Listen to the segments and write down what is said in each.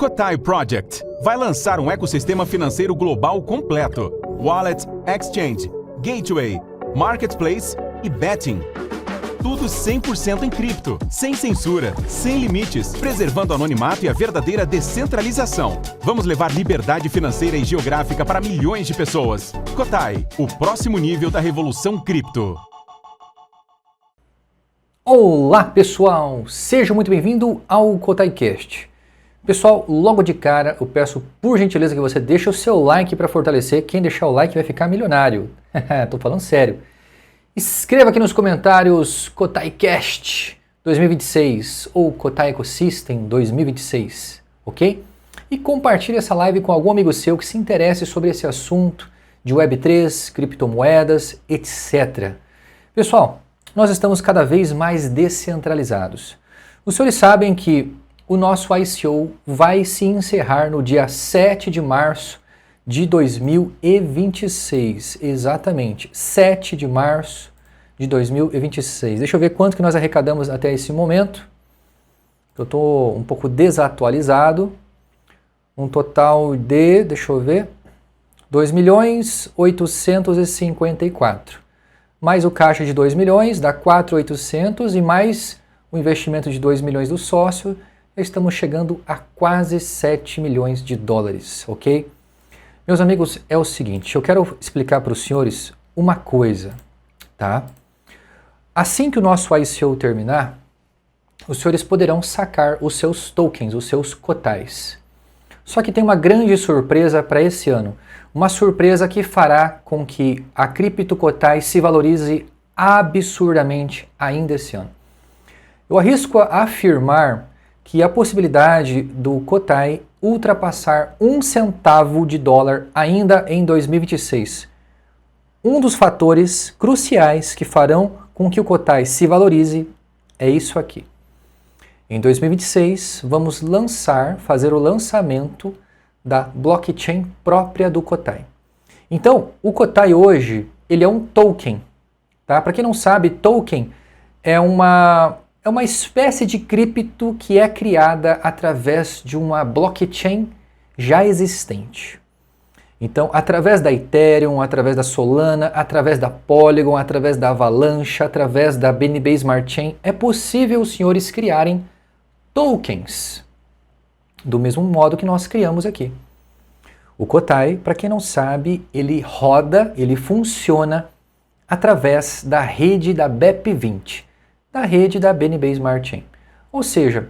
Kotai Project vai lançar um ecossistema financeiro global completo. Wallet, Exchange, Gateway, Marketplace e Betting. Tudo 100% em cripto, sem censura, sem limites, preservando o anonimato e a verdadeira descentralização. Vamos levar liberdade financeira e geográfica para milhões de pessoas. Kotai, o próximo nível da revolução cripto. Olá pessoal, seja muito bem-vindo ao KotaiCast. Pessoal, logo de cara eu peço por gentileza que você deixe o seu like para fortalecer. Quem deixar o like vai ficar milionário. Tô falando sério. Escreva aqui nos comentários KotaiCast 2026 ou Kotai Ecosystem 2026, ok? E compartilhe essa live com algum amigo seu que se interesse sobre esse assunto de Web3, criptomoedas, etc. Pessoal, nós estamos cada vez mais descentralizados. Os senhores sabem que o nosso ICO vai se encerrar no dia 7 de março de 2026. Exatamente, 7 de março de 2026. Deixa eu ver quanto que nós arrecadamos até esse momento. Eu estou um pouco desatualizado. Um total de, deixa eu ver, 2.854. Mais o caixa de 2 milhões, dá 4.800 e mais o investimento de 2 milhões do sócio, estamos chegando a quase 7 milhões de dólares, ok? Meus amigos, é o seguinte, eu quero explicar para os senhores uma coisa, tá? Assim que o nosso ICO terminar, os senhores poderão sacar os seus tokens, os seus kotais. Só que tem uma grande surpresa para esse ano. Uma surpresa que fará com que a Cripto Kotai se valorize absurdamente ainda esse ano. Eu arrisco a afirmar que a possibilidade do Kotai ultrapassar 1 centavo de dólar ainda em 2026. Um dos fatores cruciais que farão com que o Kotai se valorize é isso aqui. Em 2026, vamos fazer o lançamento da blockchain própria do Kotai. Então, o Kotai hoje, ele é um token. Tá? Para quem não sabe, token é uma espécie de cripto que é criada através de uma blockchain já existente. Então, através da Ethereum, através da Solana, através da Polygon, através da Avalanche, através da BNB Smart Chain, é possível os senhores criarem tokens, do mesmo modo que nós criamos aqui. O Kotai, para quem não sabe, ele funciona através da rede da BEP20, da rede da BNB Smart Chain. Ou seja,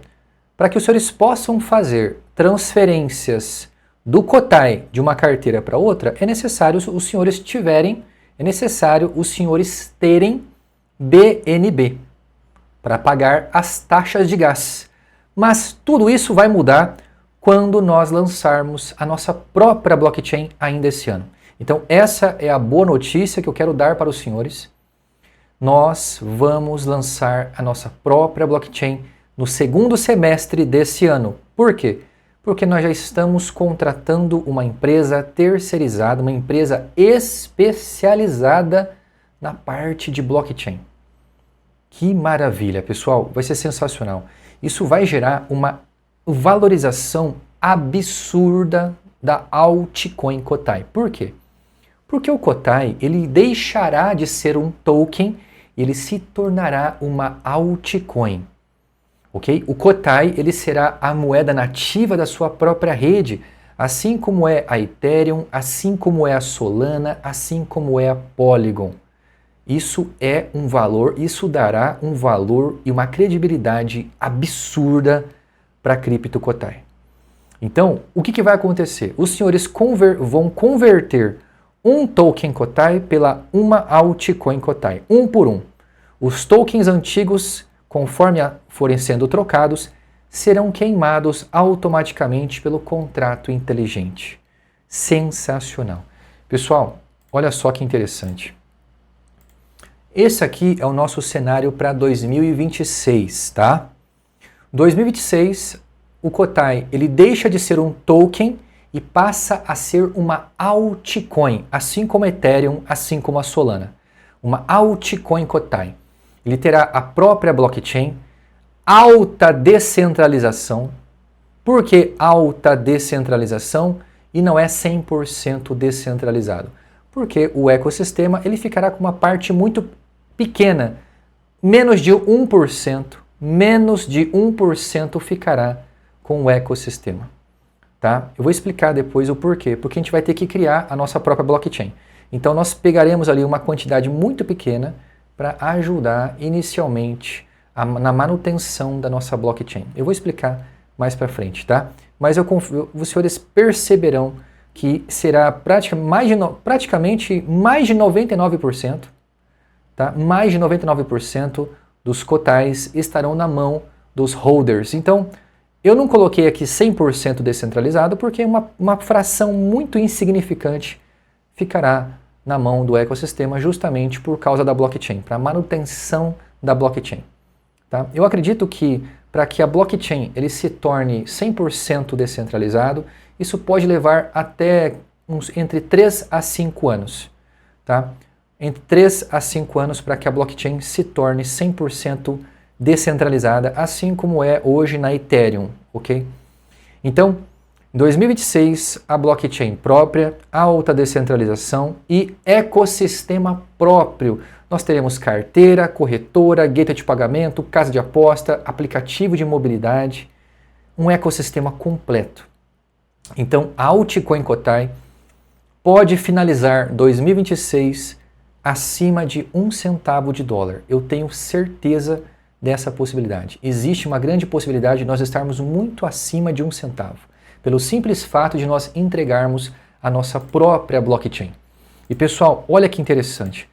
para que os senhores possam fazer transferências do Kotai de uma carteira para outra, é necessário os senhores terem BNB para pagar as taxas de gás. Mas tudo isso vai mudar quando nós lançarmos a nossa própria blockchain ainda esse ano. Então essa é a boa notícia que eu quero dar para os senhores. Nós vamos lançar a nossa própria blockchain no segundo semestre desse ano. Por quê? Porque nós já estamos contratando uma empresa terceirizada, uma empresa especializada na parte de blockchain. Que maravilha, pessoal! Vai ser sensacional. Isso vai gerar uma valorização absurda da altcoin Kotai. Por quê? Porque o Kotai, ele deixará de ser um token, ele se tornará uma altcoin. Ok? O Kotai, ele será a moeda nativa da sua própria rede, assim como é a Ethereum, assim como é a Solana, assim como é a Polygon. Isso é um valor, isso dará um valor e uma credibilidade absurda para a Cripto Kotai. Então, o que vai acontecer? Os senhores vão converter um token Kotai pela uma altcoin Kotai, um por um. Os tokens antigos, conforme forem sendo trocados, serão queimados automaticamente pelo contrato inteligente. Sensacional. Pessoal, olha só que interessante. Esse aqui é o nosso cenário para 2026, tá? 2026, o Kotai, ele deixa de ser um token e passa a ser uma altcoin, assim como a Ethereum, assim como a Solana. Uma altcoin Kotai. Ele terá a própria blockchain, alta descentralização, Por que alta descentralização e não é 100% descentralizado? Porque o ecossistema ele ficará com uma parte muito pequena, menos de 1% ficará com o ecossistema. Tá? Eu vou explicar depois o porquê, porque a gente vai ter que criar a nossa própria blockchain. Então nós pegaremos ali uma quantidade muito pequena para ajudar inicialmente na manutenção da nossa blockchain. Eu vou explicar mais para frente, tá? Mas os senhores perceberão que será praticamente mais de 99%, tá? Mais de 99% dos cotais estarão na mão dos holders. Então, eu não coloquei aqui 100% descentralizado porque uma fração muito insignificante ficará na mão do ecossistema justamente por causa da blockchain, para a manutenção da blockchain. Tá? Eu acredito que para que a blockchain ele se torne 100% descentralizado, isso pode levar até entre 3 a 5 anos. Tá? Entre 3 a 5 anos para que a blockchain se torne 100% descentralizada, assim como é hoje na Ethereum, ok? Então, em 2026, a blockchain própria, alta descentralização e ecossistema próprio. Nós teremos carteira, corretora, gateway de pagamento, casa de aposta, aplicativo de mobilidade, um ecossistema completo. Então, a Altcoin Kotai pode finalizar 2026 acima de 1 centavo de dólar. Eu tenho certeza dessa possibilidade. Existe uma grande possibilidade de nós estarmos muito acima de 1 centavo, pelo simples fato de nós entregarmos a nossa própria blockchain. E pessoal, olha que interessante.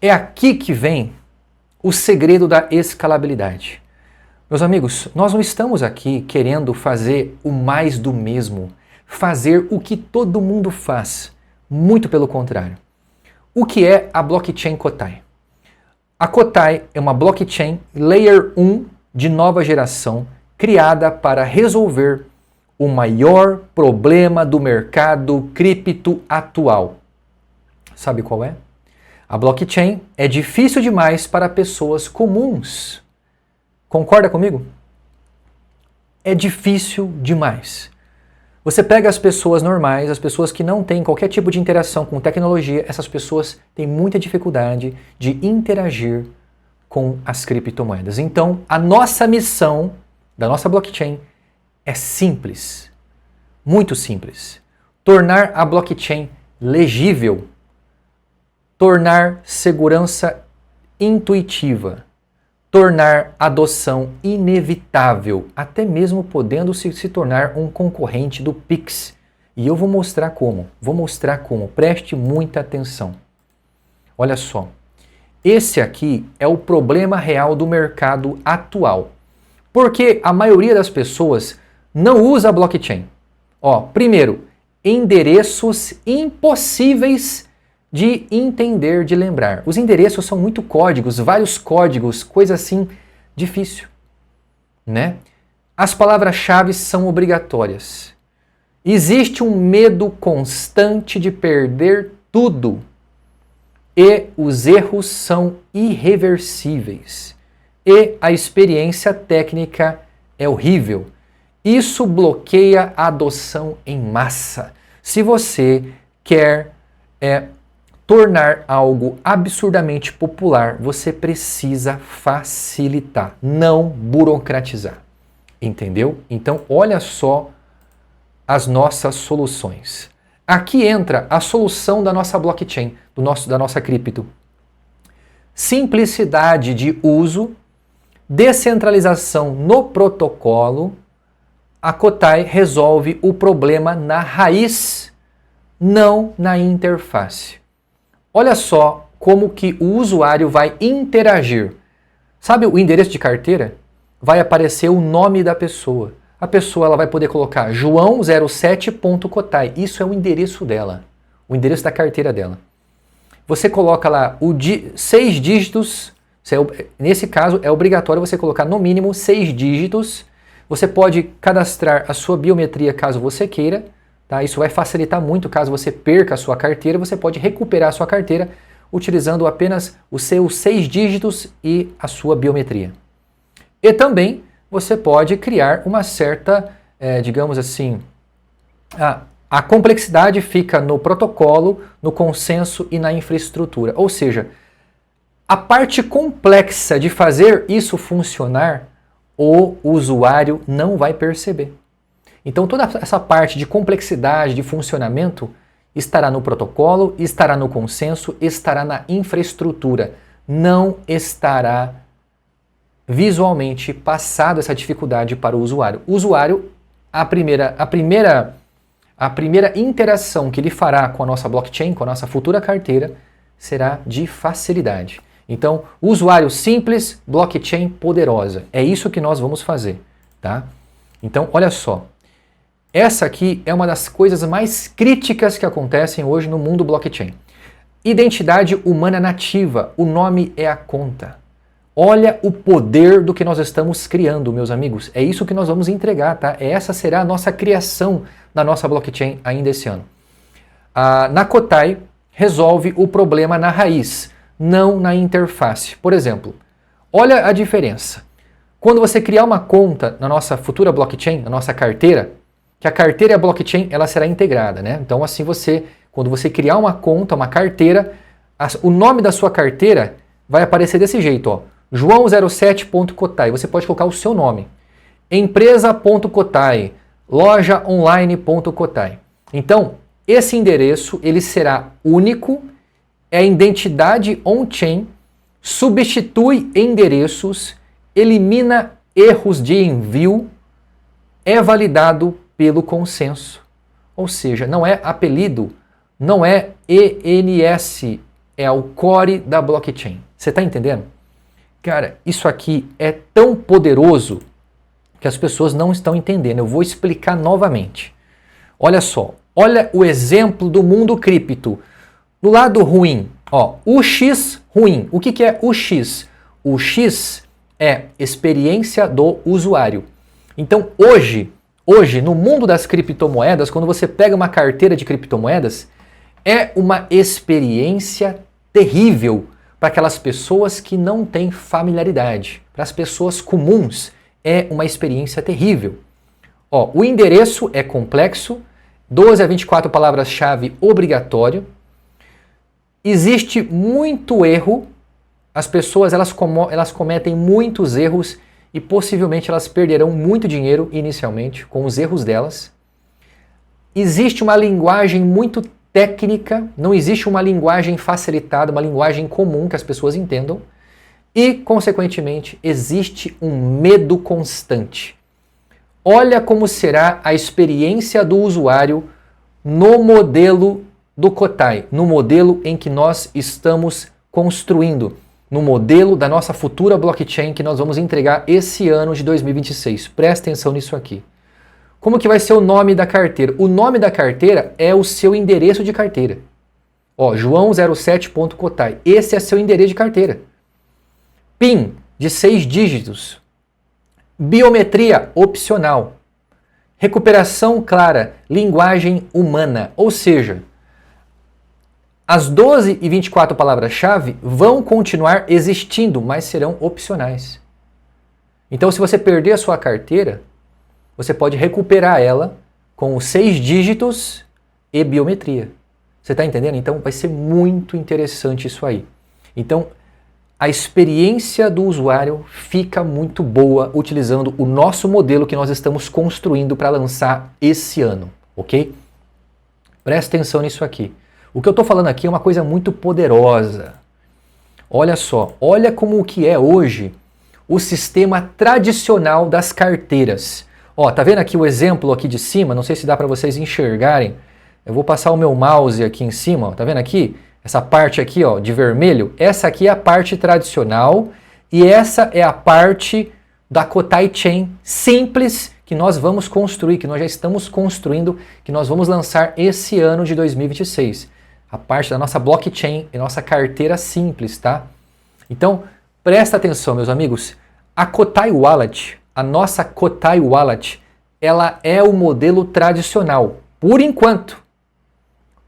É aqui que vem o segredo da escalabilidade. Meus amigos, nós não estamos aqui querendo fazer o mais do mesmo, fazer o que todo mundo faz. Muito pelo contrário. O que é a blockchain Kotai? A Kotai é uma blockchain Layer 1 de nova geração criada para resolver o maior problema do mercado cripto atual. Sabe qual é? A blockchain é difícil demais para pessoas comuns. Concorda comigo? É difícil demais. Você pega as pessoas normais, as pessoas que não têm qualquer tipo de interação com tecnologia, essas pessoas têm muita dificuldade de interagir com as criptomoedas. Então, a nossa missão da nossa blockchain é simples, muito simples. Tornar a blockchain legível, tornar segurança intuitiva, tornar adoção inevitável, até mesmo podendo se tornar um concorrente do Pix. E eu vou mostrar como, preste muita atenção. Olha só, esse aqui é o problema real do mercado atual, porque a maioria das pessoas não usa a blockchain. Ó, primeiro, endereços impossíveis de entender, de lembrar. Os endereços são muito códigos, vários códigos, coisa assim, difícil, né? As palavras-chave são obrigatórias. Existe um medo constante de perder tudo. E os erros são irreversíveis. E a experiência técnica é horrível. Isso bloqueia a adoção em massa. Se você quer tornar algo absurdamente popular, você precisa facilitar, não burocratizar. Entendeu? Então, olha só as nossas soluções. Aqui entra a solução da nossa blockchain, da nossa cripto. Simplicidade de uso, descentralização no protocolo. A Kotai resolve o problema na raiz, não na interface. Olha só como que o usuário vai interagir. Sabe o endereço de carteira? Vai aparecer o nome da pessoa. A pessoa ela vai poder colocar joão07.kotai. Isso é o endereço dela, o endereço da carteira dela. Você coloca lá 6 dígitos, nesse caso é obrigatório você colocar no mínimo 6 dígitos. Você pode cadastrar a sua biometria caso você queira. Tá? Isso vai facilitar muito caso você perca a sua carteira. Você pode recuperar a sua carteira utilizando apenas os seus 6 dígitos e a sua biometria. E também você pode criar uma certa digamos assim, a complexidade fica no protocolo, no consenso e na infraestrutura. Ou seja, a parte complexa de fazer isso funcionar, o usuário não vai perceber. Então toda essa parte de complexidade, de funcionamento, estará no protocolo, estará no consenso, estará na infraestrutura. Não estará visualmente passado essa dificuldade para o usuário. O usuário, a primeira interação que ele fará com a nossa blockchain, com a nossa futura carteira, será de facilidade. Então, usuário simples, blockchain poderosa. É isso que nós vamos fazer, tá? Então, olha só. Essa aqui é uma das coisas mais críticas que acontecem hoje no mundo blockchain. Identidade humana nativa. O nome é a conta. Olha o poder do que nós estamos criando, meus amigos. É isso que nós vamos entregar, tá? Essa será a nossa criação da nossa blockchain ainda esse ano. Na Kotai, resolve o problema na raiz, não na interface. Por exemplo, olha a diferença. Quando você criar uma conta na nossa futura blockchain, na nossa carteira, que a carteira e a blockchain ela será integrada, né? Então assim quando você criar uma conta, uma carteira, o nome da sua carteira vai aparecer desse jeito, ó. João07.kotai. Você pode colocar o seu nome. Empresa.kotai, lojaonline.kotai. Então, esse endereço ele será único, é a identidade on-chain, substitui endereços, elimina erros de envio, é validado pelo consenso. Ou seja, não é apelido, não é ENS, é o core da blockchain. Você está entendendo? Cara, isso aqui é tão poderoso que as pessoas não estão entendendo. Eu vou explicar novamente. Olha só, olha o exemplo do mundo cripto. No lado ruim, ó, o X ruim. O que é o X? O X é experiência do usuário. Então hoje, no mundo das criptomoedas, quando você pega uma carteira de criptomoedas, é uma experiência terrível para aquelas pessoas que não têm familiaridade. Para as pessoas comuns, é uma experiência terrível. Ó, o endereço é complexo, 12 a 24 palavras-chave obrigatório. Existe muito erro, as pessoas elas cometem muitos erros e possivelmente elas perderão muito dinheiro inicialmente com os erros delas. Existe uma linguagem muito técnica, não existe uma linguagem facilitada, uma linguagem comum que as pessoas entendam e, consequentemente, existe um medo constante. Olha como será a experiência do usuário no modelo do Kotai, no modelo em que nós estamos construindo, no modelo da nossa futura blockchain que nós vamos entregar esse ano de 2026. Presta atenção nisso aqui. Como que vai ser o nome da carteira? O nome da carteira é o seu endereço de carteira. Ó, João07.kotai. Esse é seu endereço de carteira. PIN de 6 dígitos. Biometria opcional. Recuperação clara. Linguagem humana. Ou seja, as 12 e 24 palavras-chave vão continuar existindo, mas serão opcionais. Então, se você perder a sua carteira, você pode recuperar ela com os 6 dígitos e biometria. Você está entendendo? Então vai ser muito interessante isso aí. Então a experiência do usuário fica muito boa utilizando o nosso modelo que nós estamos construindo para lançar esse ano, ok? Presta atenção nisso aqui. O que eu estou falando aqui é uma coisa muito poderosa. Olha só, olha como que é hoje o sistema tradicional das carteiras. Ó, tá vendo aqui o exemplo aqui de cima? Não sei se dá para vocês enxergarem. Eu vou passar o meu mouse aqui em cima, ó. Tá vendo aqui? Essa parte aqui, ó, de vermelho. Essa aqui é a parte tradicional e essa é a parte da Kotai Chain simples que nós vamos construir, que nós já estamos construindo, que nós vamos lançar esse ano de 2026. A parte da nossa blockchain e nossa carteira simples, tá? Então, presta atenção, meus amigos. A Kotai Wallet, a nossa Kotai Wallet, ela é o modelo tradicional, por enquanto.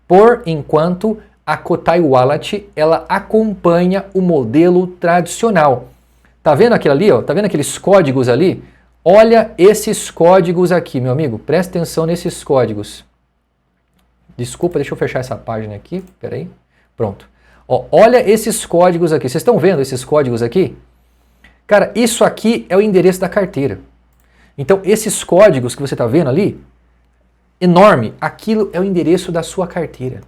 Por enquanto, a Kotai Wallet, ela acompanha o modelo tradicional. Tá vendo aquilo ali, ó? Tá vendo aqueles códigos ali? Olha esses códigos aqui, meu amigo. Presta atenção nesses códigos. Desculpa, deixa eu fechar essa página aqui. Peraí. Pronto. Ó, olha esses códigos aqui. Vocês estão vendo esses códigos aqui? Cara, isso aqui é o endereço da carteira. Então, esses códigos que você está vendo ali, enorme, aquilo é o endereço da sua carteira.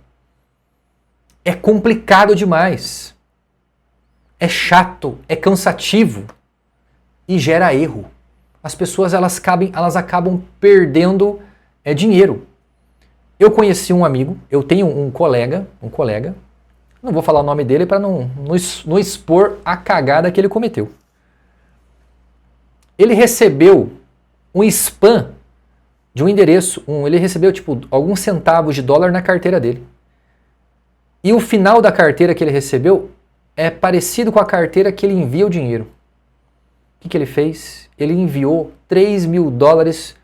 É complicado demais. É chato, é cansativo e gera erro. As pessoas elas acabam perdendo dinheiro. Eu conheci um amigo, eu tenho um colega, não vou falar o nome dele para não expor a cagada que ele cometeu. Ele recebeu um spam de um endereço, ele recebeu tipo alguns centavos de dólar na carteira dele. E o final da carteira que ele recebeu é parecido com a carteira que ele envia o dinheiro. O que ele fez? Ele enviou $3.000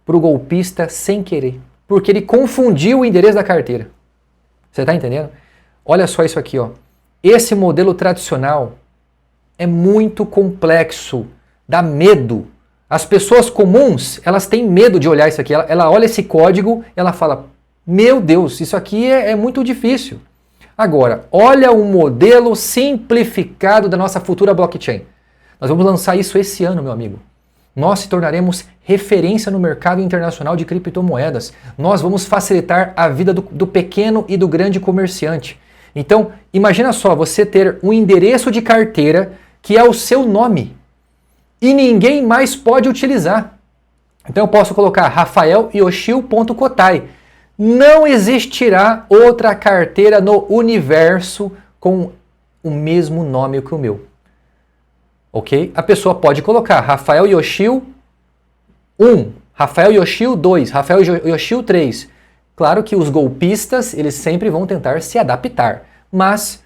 para o golpista sem querer, porque ele confundiu o endereço da carteira. Você está entendendo? Olha só isso aqui, ó. Esse modelo tradicional é muito complexo, dá medo. As pessoas comuns, elas têm medo de olhar isso aqui. Ela olha esse código e ela fala, meu Deus, isso aqui é muito difícil. Agora, olha o modelo simplificado da nossa futura blockchain. Nós vamos lançar isso esse ano, meu amigo. Nós se tornaremos referência no mercado internacional de criptomoedas. Nós vamos facilitar a vida do pequeno e do grande comerciante. Então, imagina só, você ter um endereço de carteira que é o seu nome e ninguém mais pode utilizar. Então eu posso colocar rafaelyoshio.kotai. Não existirá outra carteira no universo com o mesmo nome que o meu. Ok? A pessoa pode colocar Rafael Yoshio 1, Rafael Yoshio 2, Rafael Yoshio 3. Claro que os golpistas, eles sempre vão tentar se adaptar, mas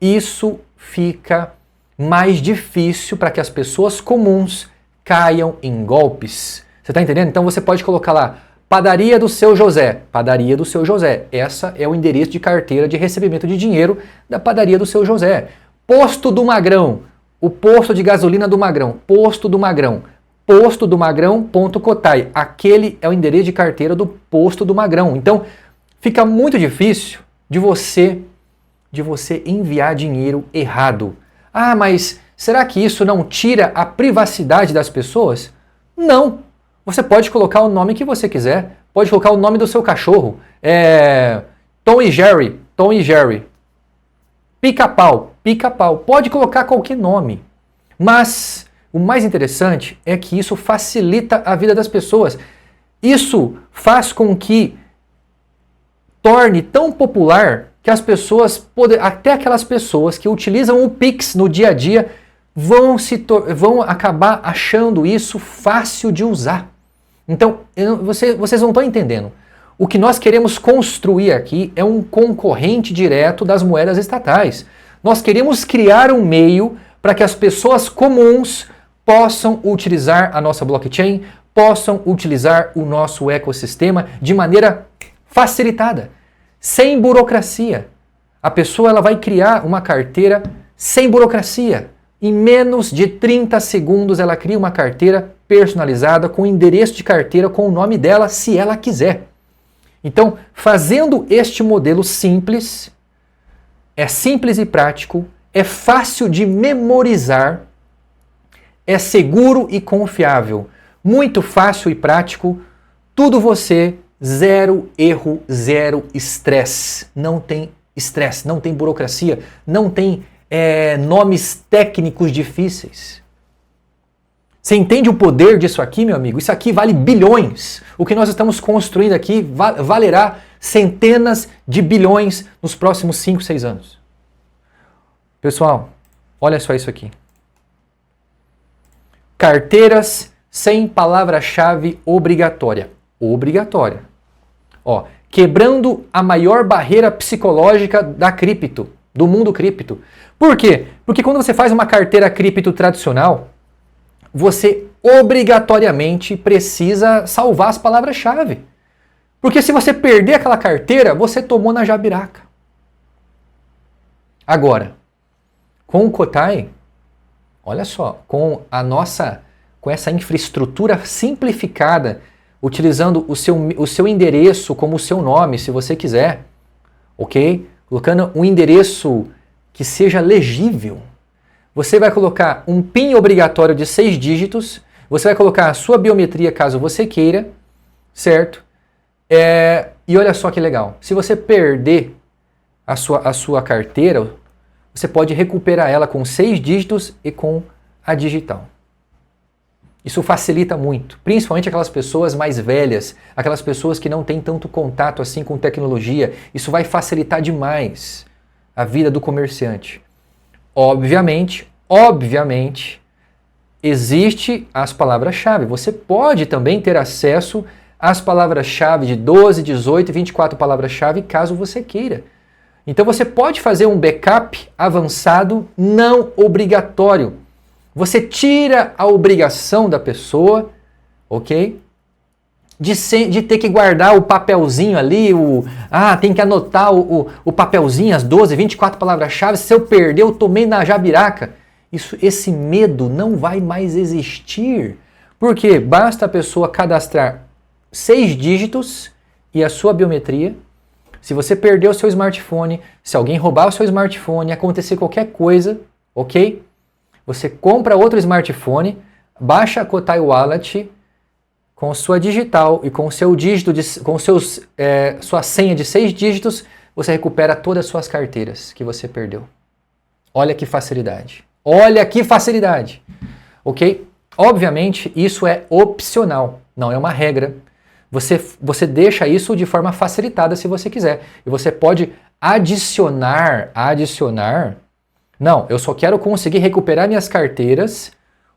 isso fica mais difícil para que as pessoas comuns caiam em golpes. Você está entendendo? Então você pode colocar lá Padaria do Seu José. Padaria do Seu José. Essa é o endereço de carteira de recebimento de dinheiro da Padaria do Seu José. Posto do Magrão. O posto de gasolina do Magrão. Posto do Magrão. Posto do Magrão.kotai. Aquele é o endereço de carteira do Posto do Magrão. Então, fica muito difícil de você enviar dinheiro errado. Ah, mas será que isso não tira a privacidade das pessoas? Não. Você pode colocar o nome que você quiser. Pode colocar o nome do seu cachorro. Tom e Jerry. Pica-pau. Pode colocar qualquer nome. Mas o mais interessante é que isso facilita a vida das pessoas. Isso faz com que torne tão popular que as pessoas, até aquelas pessoas que utilizam o Pix no dia a dia, vão acabar achando isso fácil de usar. Então, vocês não estão entendendo. O que nós queremos construir aqui é um concorrente direto das moedas estatais. Nós queremos criar um meio para que as pessoas comuns possam utilizar a nossa blockchain, possam utilizar o nosso ecossistema de maneira facilitada, sem burocracia. A pessoa ela vai criar uma carteira sem burocracia. Em menos de 30 segundos ela cria uma carteira personalizada com o endereço de carteira com o nome dela, se ela quiser. Então, fazendo este modelo simples, é simples e prático, é fácil de memorizar, é seguro e confiável, muito fácil e prático, tudo você, zero erro, zero estresse. Não tem estresse, não tem burocracia, não tem nomes técnicos difíceis. Você entende o poder disso aqui, meu amigo? Isso aqui vale bilhões. O que nós estamos construindo aqui valerá centenas de bilhões nos próximos 5, 6 anos. Pessoal, olha só isso aqui. Carteiras sem palavra-chave obrigatória. Obrigatória. Ó, quebrando a maior barreira psicológica da cripto, do mundo cripto. Por quê? Porque quando você faz uma carteira cripto tradicional, você obrigatoriamente precisa salvar as palavras-chave. Porque se você perder aquela carteira, você tomou na jabiraca. Agora, com o Kotai, olha só, com a nossa com essa infraestrutura simplificada, utilizando o seu endereço como o seu nome, se você quiser, ok? Colocando um endereço que seja legível. Você vai colocar um PIN obrigatório de 6 dígitos, você vai colocar a sua biometria caso você queira, certo? E olha só que legal, se você perder a sua carteira, você pode recuperar ela com 6 dígitos e com a digital. Isso facilita muito, principalmente aquelas pessoas mais velhas, aquelas pessoas que não têm tanto contato assim com tecnologia. Isso vai facilitar demais a vida do comerciante. Obviamente, existe as palavras-chave. Você pode também ter acesso às palavras-chave de 12, 18 e 24 palavras-chave, caso você queira. Então você pode fazer um backup avançado não obrigatório. Você tira a obrigação da pessoa, ok? De ter que guardar o papelzinho ali, tem que anotar o papelzinho, as 12, 24 palavras-chave. Se eu perder, eu tomei na jabiraca. Esse medo não vai mais existir. Porque basta a pessoa cadastrar 6 dígitos e a sua biometria. Se você perder o seu smartphone, se alguém roubar o seu smartphone, acontecer qualquer coisa, ok? Você compra outro smartphone, baixa a Kotai Wallet com sua digital e com o seu dígito, sua senha de 6 dígitos, você recupera todas as suas carteiras que você perdeu. Olha que facilidade. Olha que facilidade. Ok? Obviamente, isso é opcional, não é uma regra. Você deixa isso de forma facilitada se você quiser. E você pode adicionar. Não, eu só quero conseguir recuperar minhas carteiras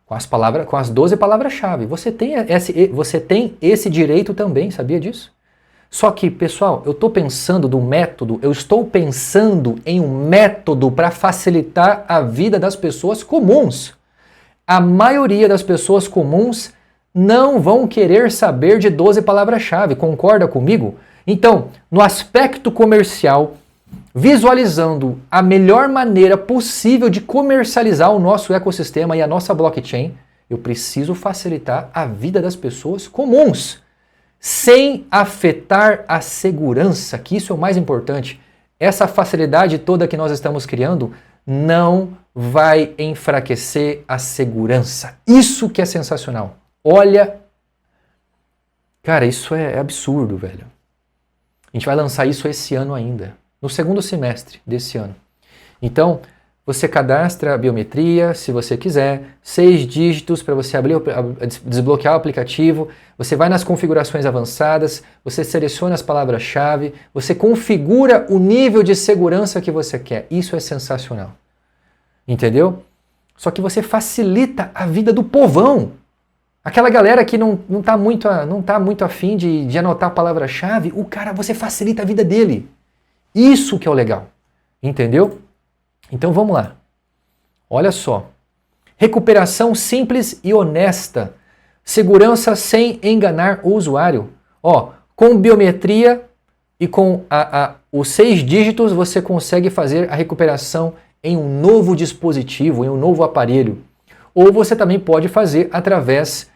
com as 12 palavras-chave. Você tem esse direito também, sabia disso? Só que, pessoal, eu estou pensando em um método para facilitar a vida das pessoas comuns. A maioria das pessoas comuns não vão querer saber de 12 palavras-chave, concorda comigo? Então, no aspecto comercial, visualizando a melhor maneira possível de comercializar o nosso ecossistema e a nossa blockchain, eu preciso facilitar a vida das pessoas comuns, sem afetar a segurança, que isso é o mais importante. Essa facilidade toda que nós estamos criando não vai enfraquecer a segurança. Isso que é sensacional. Olha, cara, isso é absurdo, velho. A gente vai lançar isso esse ano ainda, no segundo semestre desse ano. Então, você cadastra a biometria, se você quiser, 6 dígitos para você desbloquear o aplicativo, você vai nas configurações avançadas, você seleciona as palavras-chave, você configura o nível de segurança que você quer. Isso é sensacional. Entendeu? Só que você facilita a vida do povão. Aquela galera que não tá muito afim de anotar a palavra-chave, você facilita a vida dele. Isso que é o legal. Entendeu? Então vamos lá. Olha só. Recuperação simples e honesta. Segurança sem enganar o usuário. Com biometria e com os 6 dígitos você consegue fazer a recuperação em um novo dispositivo, em um novo aparelho. Ou você também pode fazer através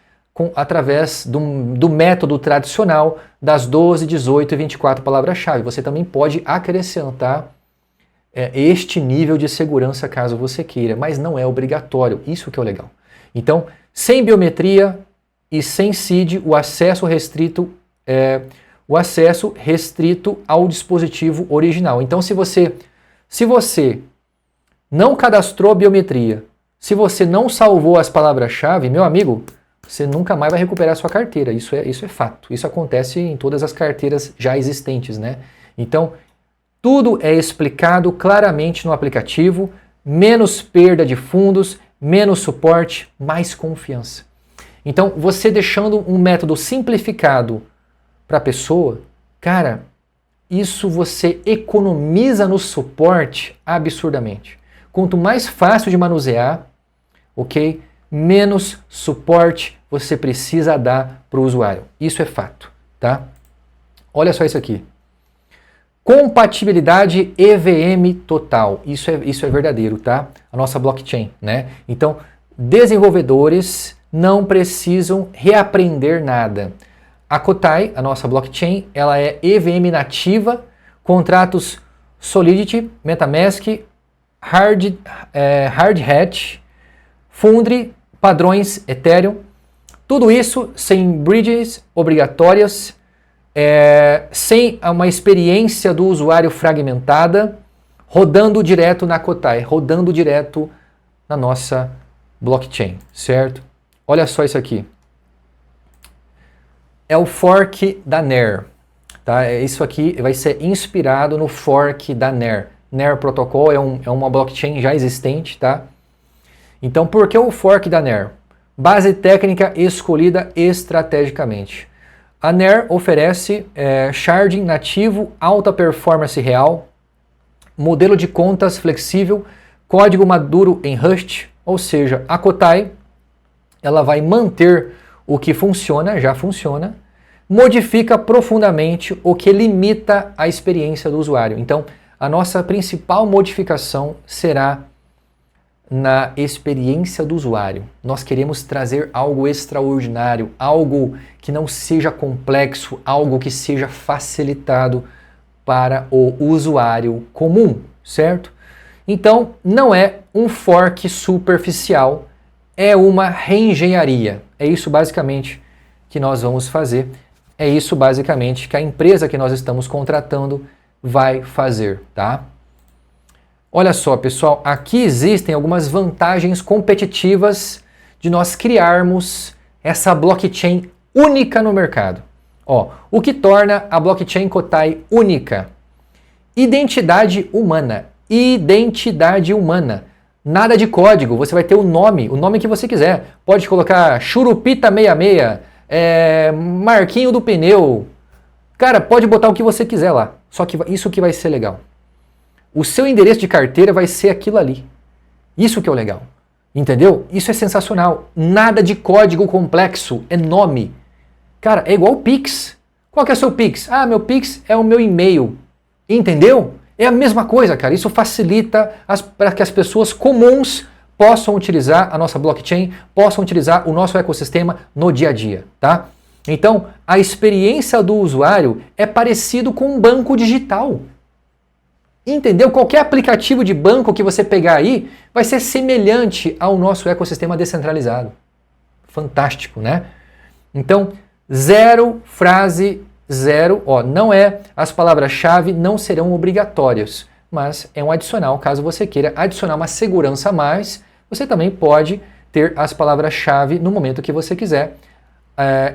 do método tradicional das 12, 18 e 24 palavras-chave. Você também pode acrescentar este nível de segurança caso você queira, mas não é obrigatório. Isso que é o legal. Então, sem biometria e sem CID, o acesso restrito ao dispositivo original. Então, se você não cadastrou a biometria, se você não salvou as palavras-chave, meu amigo, você nunca mais vai recuperar a sua carteira. Isso é fato. Isso acontece em todas as carteiras já existentes, né? Então, tudo é explicado claramente no aplicativo, menos perda de fundos, menos suporte, mais confiança. Então, você deixando um método simplificado para a pessoa, cara, isso você economiza no suporte absurdamente. Quanto mais fácil de manusear, ok? Menos suporte você precisa dar para o usuário. Isso é fato, tá? Olha só isso aqui. Compatibilidade EVM total. Isso é verdadeiro, tá? A nossa blockchain, né? Então, desenvolvedores não precisam reaprender nada. A Kotai, a nossa blockchain, ela é EVM nativa, contratos Solidity, MetaMask, Hard Hat, Fundry, padrões Ethereum, tudo isso sem bridges obrigatórias, sem uma experiência do usuário fragmentada, rodando direto na Kotai, rodando direto na nossa blockchain, certo? Olha só isso aqui. É o fork da NER. Tá? Isso aqui vai ser inspirado no fork da NER. NER Protocol é uma blockchain já existente, tá? Então, por que o fork da NER? Base técnica escolhida estrategicamente. A NER oferece sharding nativo, alta performance real, modelo de contas flexível, código maduro em Rust, ou seja, a Kotai ela vai manter o que funciona, já funciona, modifica profundamente o que limita a experiência do usuário. Então, a nossa principal modificação será na experiência do usuário. Nós queremos trazer algo extraordinário, algo que não seja complexo, algo que seja facilitado para o usuário comum, certo? Então, não é um fork superficial, é uma reengenharia. É isso basicamente que nós vamos fazer. É isso basicamente que a empresa que nós estamos contratando vai fazer, tá? Olha só, pessoal, aqui existem algumas vantagens competitivas de nós criarmos essa blockchain única no mercado. Ó, o que torna a blockchain Kotai única? Identidade humana. Identidade humana. Nada de código, você vai ter o nome que você quiser. Pode colocar Churupita66, Marquinho do Pneu. Cara, pode botar o que você quiser lá. Só que isso que vai ser legal. O seu endereço de carteira vai ser aquilo ali. Isso que é o legal. Entendeu? Isso é sensacional. Nada de código complexo, é nome. Cara, é igual o Pix. Qual que é o seu Pix? Ah, meu Pix é o meu e-mail. Entendeu? É a mesma coisa, cara. Isso facilita para que as pessoas comuns possam utilizar a nossa blockchain, possam utilizar o nosso ecossistema no dia a dia, tá? Então, a experiência do usuário é parecido com um banco digital. Entendeu? Qualquer aplicativo de banco que você pegar aí vai ser semelhante ao nosso ecossistema descentralizado. Fantástico, né? Então, as palavras-chave não serão obrigatórias, mas é um adicional. Caso você queira adicionar uma segurança a mais, você também pode ter as palavras-chave no momento que você quiser,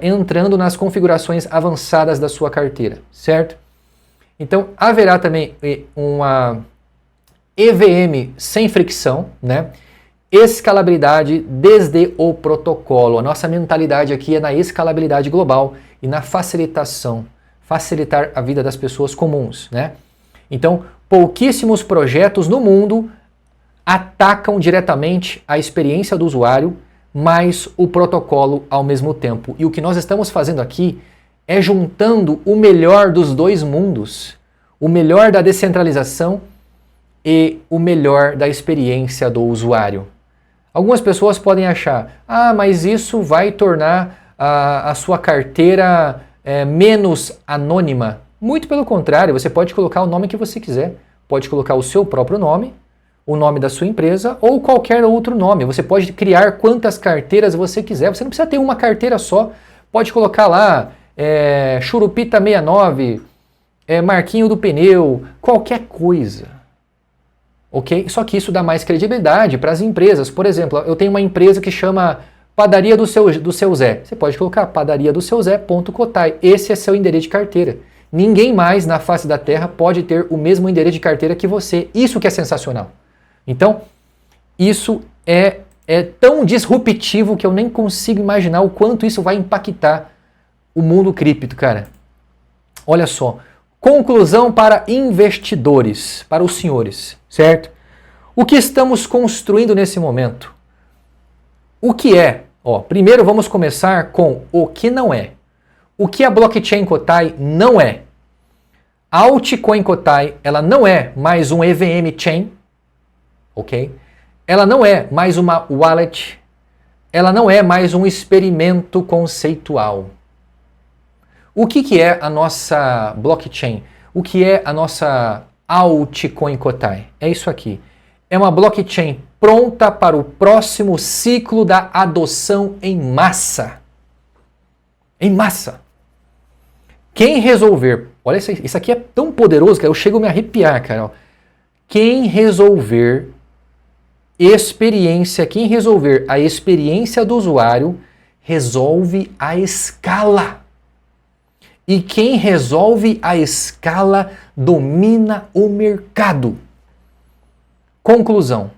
entrando nas configurações avançadas da sua carteira, certo? Então, haverá também uma EVM sem fricção, né? Escalabilidade desde o protocolo. A nossa mentalidade aqui é na escalabilidade global e na facilitação, facilitar a vida das pessoas comuns, né? Então, pouquíssimos projetos no mundo atacam diretamente a experiência do usuário, mas o protocolo ao mesmo tempo. E o que nós estamos fazendo aqui é juntando o melhor dos dois mundos, o melhor da descentralização e o melhor da experiência do usuário. Algumas pessoas podem achar, mas isso vai tornar a sua carteira menos anônima. Muito pelo contrário, você pode colocar o nome que você quiser. Pode colocar o seu próprio nome, o nome da sua empresa ou qualquer outro nome. Você pode criar quantas carteiras você quiser. Você não precisa ter uma carteira só. Pode colocar lá Churupita69, Marquinho do Pneu, qualquer coisa. Ok? Só que isso dá mais credibilidade para as empresas. Por exemplo, eu tenho uma empresa que chama Padaria do Seu Zé. Você pode colocar padaria do seu Zé.Kotai. Esse é seu endereço de carteira. Ninguém mais na face da Terra pode ter o mesmo endereço de carteira que você. Isso que é sensacional. Então, isso é tão disruptivo que eu nem consigo imaginar o quanto isso vai impactar o mundo cripto, cara. Olha só. Conclusão para investidores, para os senhores, certo? O que estamos construindo nesse momento? O que é? Primeiro vamos começar com o que não é. O que a blockchain Kotai não é? A altcoin Kotai, ela não é mais um EVM chain, ok? Ela não é mais uma wallet, ela não é mais um experimento conceitual. O que é a nossa blockchain? O que é a nossa altcoin Kotai? É isso aqui. É uma blockchain pronta para o próximo ciclo da adoção em massa. Em massa. Quem resolver... Olha, isso aqui é tão poderoso que eu chego a me arrepiar, cara. Quem resolver a experiência do usuário, resolve a escala. E quem resolve a escala domina o mercado. Conclusão.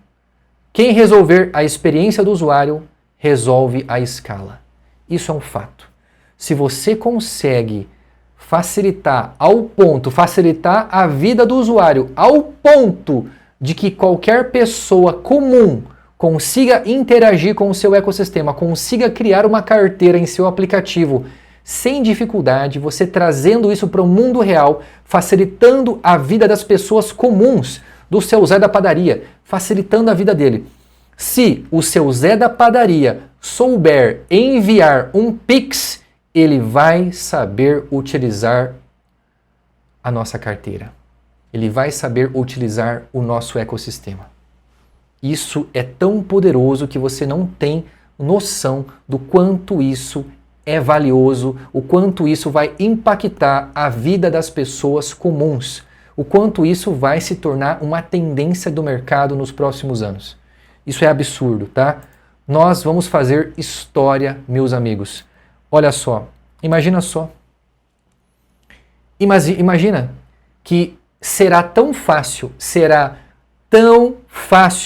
Quem resolver a experiência do usuário, resolve a escala. Isso é um fato. Se você consegue facilitar a vida do usuário ao ponto de que qualquer pessoa comum consiga interagir com o seu ecossistema, consiga criar uma carteira em seu aplicativo sem dificuldade, você trazendo isso para o mundo real, facilitando a vida das pessoas comuns, do seu Zé da padaria, facilitando a vida dele. Se o seu Zé da padaria souber enviar um Pix, ele vai saber utilizar a nossa carteira. Ele vai saber utilizar o nosso ecossistema. Isso é tão poderoso que você não tem noção do quanto isso é valioso, o quanto isso vai impactar a vida das pessoas comuns, o quanto isso vai se tornar uma tendência do mercado nos próximos anos. Isso é absurdo, tá? Nós vamos fazer história, meus amigos. Olha só, imagina só. Imagina que será tão fácil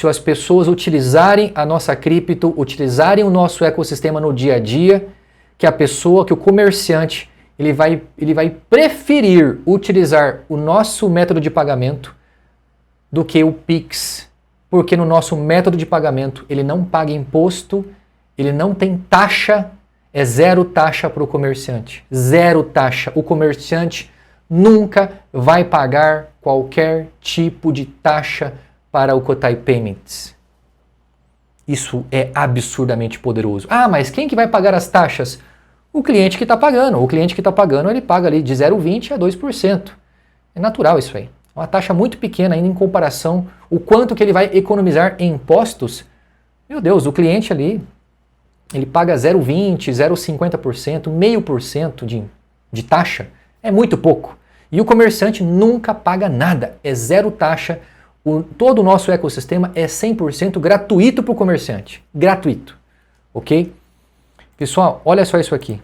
as pessoas utilizarem a nossa cripto, utilizarem o nosso ecossistema no dia a dia, que o comerciante, ele vai preferir utilizar o nosso método de pagamento do que o Pix, porque no nosso método de pagamento ele não paga imposto, ele não tem taxa, é zero taxa para o comerciante, zero taxa. O comerciante nunca vai pagar qualquer tipo de taxa para o Kotai Payments. Isso é absurdamente poderoso. Ah, mas quem que vai pagar as taxas? O cliente que está pagando. O cliente que está pagando, ele paga ali de 0,20% a 2%. É natural isso aí. Uma taxa muito pequena ainda em comparação o quanto que ele vai economizar em impostos. Meu Deus, o cliente ali, ele paga 0,20%, 0,50%, 0,5% de taxa. É muito pouco. E o comerciante nunca paga nada. É zero taxa. Todo o nosso ecossistema é 100% gratuito para o comerciante. Gratuito. Ok? Pessoal, olha só isso aqui.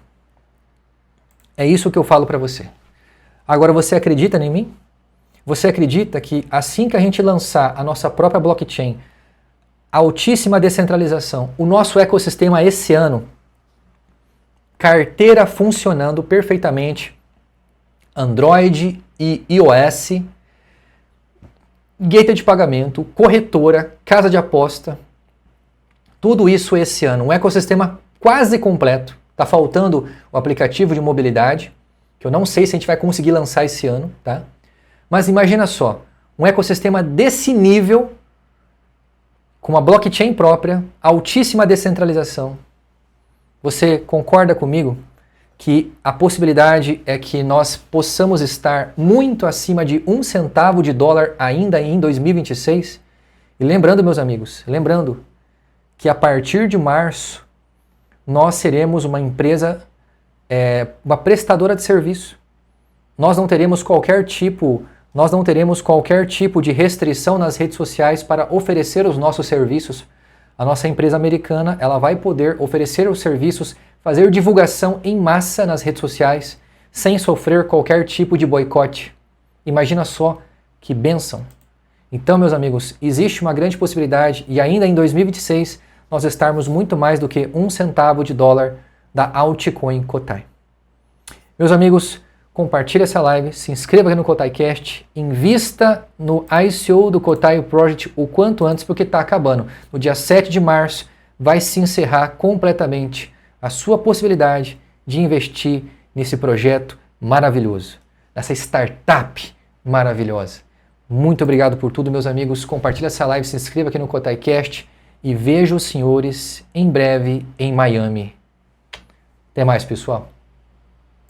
É isso que eu falo para você. Agora, você acredita em mim? Você acredita que assim que a gente lançar a nossa própria blockchain, altíssima descentralização, o nosso ecossistema esse ano, carteira funcionando perfeitamente, Android e iOS, gateway de pagamento, corretora, casa de aposta, tudo isso esse ano, um ecossistema quase completo. Está faltando o aplicativo de mobilidade, que eu não sei se a gente vai conseguir lançar esse ano, tá? Mas imagina só, um ecossistema desse nível, com uma blockchain própria, altíssima descentralização. Você concorda comigo que a possibilidade é que nós possamos estar muito acima de $0,01 ainda em 2026? E lembrando, meus amigos, que a partir de março nós seremos uma empresa, uma prestadora de serviço. Nós não teremos qualquer tipo de restrição nas redes sociais para oferecer os nossos serviços. A nossa empresa americana, ela vai poder oferecer os serviços, fazer divulgação em massa nas redes sociais, sem sofrer qualquer tipo de boicote. Imagina só que bênção. Então, meus amigos, existe uma grande possibilidade, e ainda em 2026, nós estarmos muito mais do que $0,01 da altcoin Kotai. Meus amigos, compartilhe essa live, se inscreva aqui no KotaiCast, invista no ICO do Kotai Project o quanto antes, porque está acabando. No dia 7 de março vai se encerrar completamente a sua possibilidade de investir nesse projeto maravilhoso, nessa startup maravilhosa. Muito obrigado por tudo, meus amigos. Compartilhe essa live, se inscreva aqui no KotaiCast e vejo os senhores em breve em Miami. Até mais, pessoal.